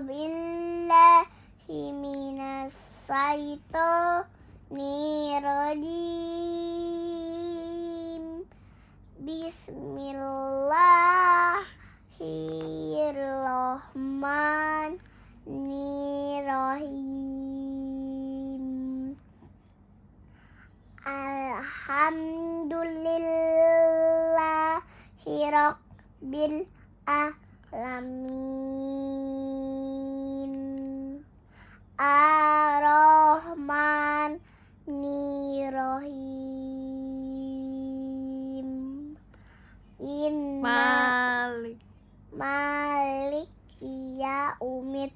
billahi minas syaitonir rajim. Bismillahirrahmanirrahim. Alhamdulillahi rabbil alamin. Ar-Rahmanir-Rahim. Malik yaumiddin.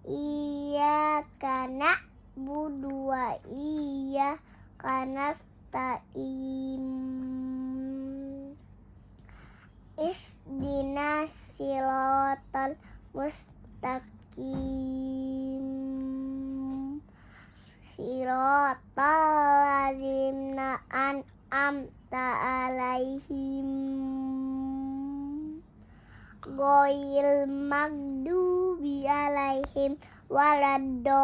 Iyyaka na'budu wa iyyaka nasta'in. Ihdinas siratal mustaqim. Siratal ladzina an'amta 'alaihim ghairil maghdubi 'alaihim waladdallin.